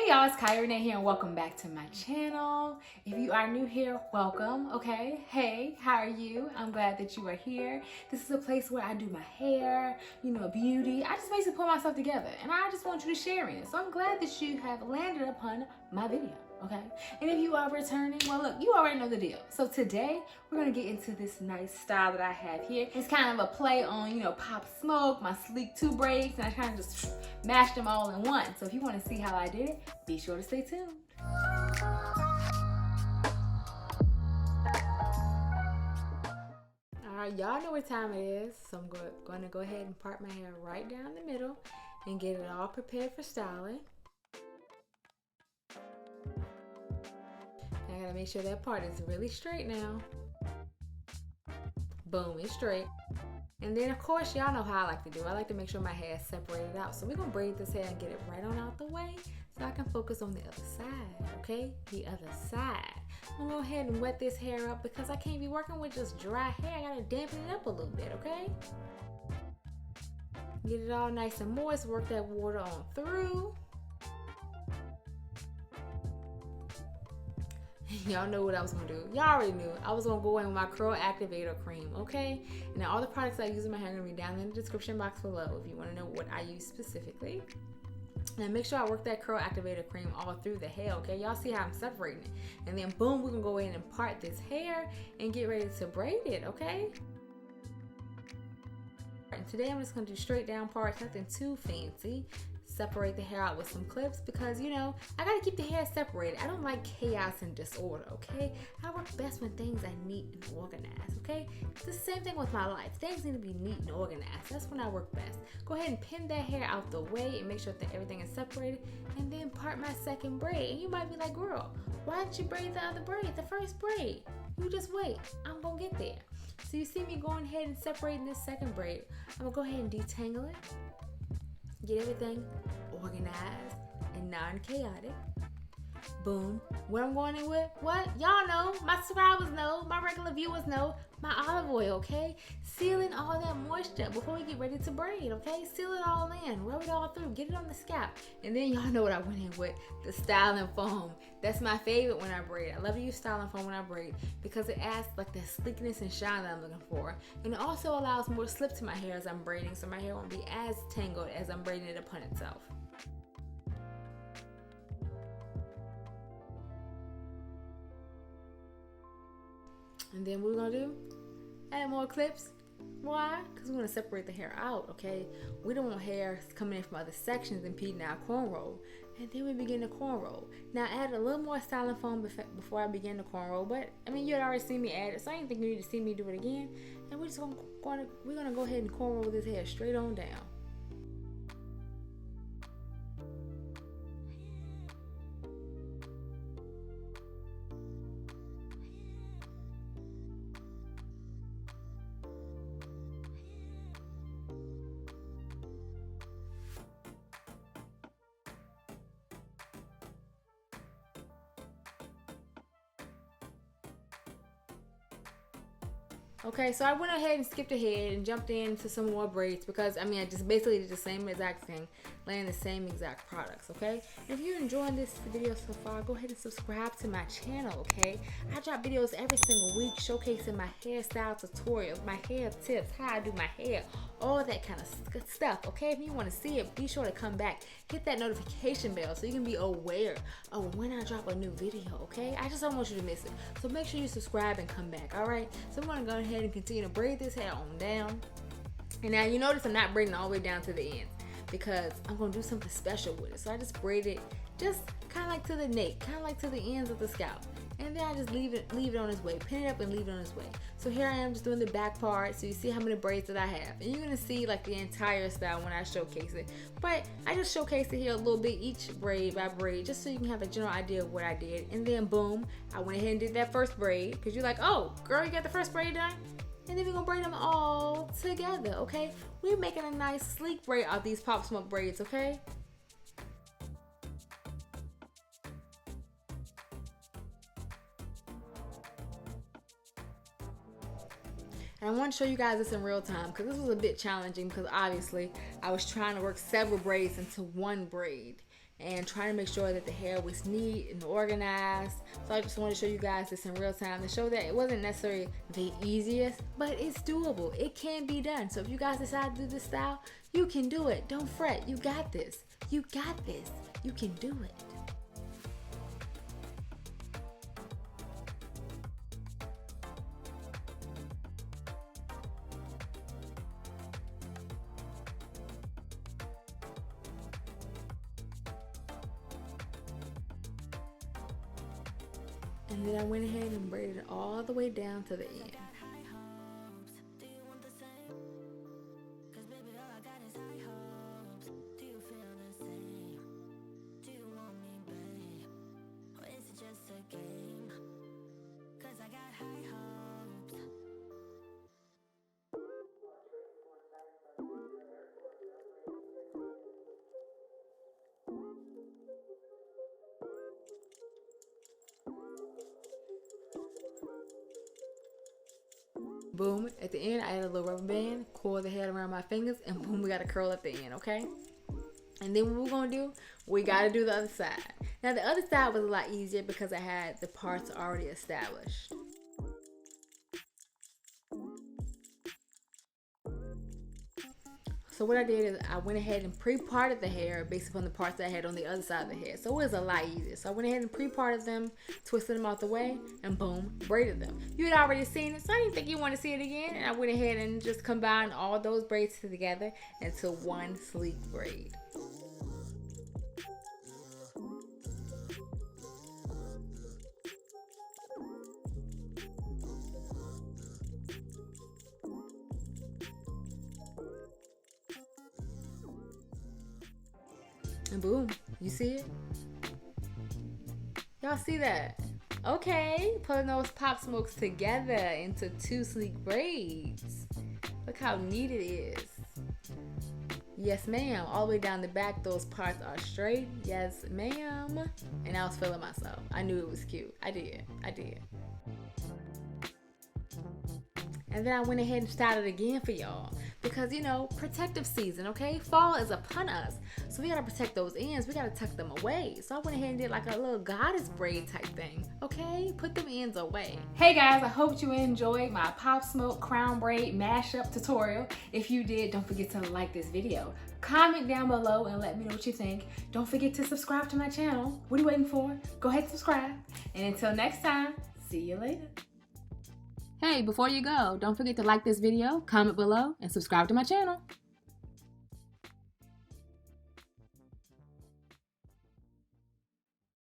y'all, it's Rene here and welcome back to my channel. If you are new here, welcome, okay? Hey, how are you? I'm glad that you are here. This is a place where I do my hair, you know, beauty. I just basically put myself together and I just want you to share in it. So I'm glad that you have landed upon my video, okay? And if you are returning, well look, you already know the deal. So today, we're gonna get into this nice style that I have here. It's kind of a play on, you know, Pop Smoke, my sleek 2 braids, and I kind of just mashed them all in one. So if you wanna see how I did it, be sure to stay tuned. Alright, y'all know what time it is. So I'm going to go ahead and part my hair right down the middle and get it all prepared for styling. I gotta make sure that part is really straight now. Boom, it's straight. And then of course, y'all know how I like to do. I like to make sure my hair is separated out. So we're gonna braid this hair and get it right on out the way so I can focus on the other side, okay? The other side. I'm gonna go ahead and wet this hair up because I can't be working with just dry hair. I gotta dampen it up a little bit, okay? Get it all nice and moist, work that water on through. Y'all know what I was gonna do. Y'all already knew. I was gonna go in with my Curl Activator cream, okay? And now all the products I use in my hair are gonna be down in the description box below if you wanna know what I use specifically. Now make sure I work that Curl Activator cream all through the hair, okay? Y'all see how I'm separating it. And then boom, we're gonna go in and part this hair and get ready to braid it, okay? And today I'm just gonna do straight down parts, nothing too fancy. Separate the hair out with some clips because, you know, I gotta keep the hair separated. I don't like chaos and disorder, okay? I work best when things are neat and organized, okay? It's the same thing with my life. Things need to be neat and organized. That's when I work best. Go ahead and pin that hair out the way and make sure that everything is separated and then part my second braid. And you might be like, girl, why didn't you braid the other braid, the first braid? You just wait, I'm gonna get there. So you see me going ahead and separating this second braid. I'm gonna go ahead and detangle it. Get everything organized and non-chaotic. Boom. What I'm going in with? What? Y'all know. My subscribers know. My regular viewers know. My olive oil, okay? Sealing all that moisture before we get ready to braid, okay? Seal it all in. Rub it all through. Get it on the scalp. And then y'all know what I went in with. The styling foam. That's my favorite when I braid. I love to use styling foam when I braid because it adds like that sleekness and shine that I'm looking for. And it also allows more slip to my hair as I'm braiding so my hair won't be as tangled as I'm braiding it upon itself. And then what we're gonna do, add more clips. Why? Because we want to separate the hair out, okay? We don't want hair coming in from other sections impeding our cornrow. And then we begin the cornrow. Now add a little more styling foam before I begin the cornrow, but I mean you had already seen me add it, so I didn't think you need to see me do it again. And we're gonna go ahead and cornrow this hair straight on down. Okay, so I went ahead and skipped ahead and jumped into some more braids because, I mean, I just basically did the same exact thing, laying the same exact products, okay? If you're enjoying this video so far, go ahead and subscribe to my channel, okay? I drop videos every single week showcasing my hairstyle tutorials, my hair tips, how I do my hair, all that kind of stuff, okay? If you want to see it, be sure to come back. Hit that notification bell so you can be aware of when I drop a new video, okay? I just don't want you to miss it. So make sure you subscribe and come back, all right? So I'm going to go ahead and continue to braid this hair on down. And now you notice I'm not braiding all the way down to the end because I'm going to do something special with it. So I just braid it just kind of like to the nape, kind of like to the ends of the scalp. And then I just leave it on its way, pin it up and leave it on its way. So here I am just doing the back part so you see how many braids that I have. And you're gonna see like the entire style when I showcase it. But I just showcased it here a little bit, each braid by braid, just so you can have a general idea of what I did. And then boom, I went ahead and did that first braid because you're like, oh girl, you got the first braid done? And then we're gonna braid them all together, okay? We're making a nice sleek braid out of these Pop Smoke braids, okay? And I want to show you guys this in real time because this was a bit challenging because obviously I was trying to work several braids into one braid. and trying to make sure that the hair was neat and organized. So I just wanted to show you guys this in real time to show that it wasn't necessarily the easiest, but it's doable. It can be done. So if you guys decide to do this style, you can do it. Don't fret. You got this. You got this. You can do it. And then I went ahead and braided it all the way down to the end. Boom, at the end I added a little rubber band, coil the head around my fingers, and boom, we got a curl at the end, okay? And then what we're gonna do, we gotta do the other side. Now the other side was a lot easier because I had the parts already established. So what I did is I went ahead and pre-parted the hair based upon the parts that I had on the other side of the head. So it was a lot easier. So I went ahead and pre-parted them, twisted them out the way, and boom, braided them. You had already seen it, so I didn't think you want to see it again. And I went ahead and just combined all those braids together into one sleek braid. And boom, you see it? Y'all see that? Okay, putting those pop smokes together into two sleek braids. Look how neat it is. Yes, ma'am. All the way down the back, those parts are straight. Yes, ma'am. And I was feeling myself. I knew it was cute. I did. And then I went ahead and styled it again for y'all. Because, you know, protective season, okay? Fall is upon us. So we gotta protect those ends. We gotta tuck them away. So I went ahead and did like a little goddess braid type thing, okay? Put them ends away. Hey guys, I hope you enjoyed my Pop Smoke crown braid mashup tutorial. If you did, don't forget to like this video. Comment down below and let me know what you think. Don't forget to subscribe to my channel. What are you waiting for? Go ahead and subscribe. And until next time, see you later. Hey, before you go, don't forget to like this video, comment below, and subscribe to my channel.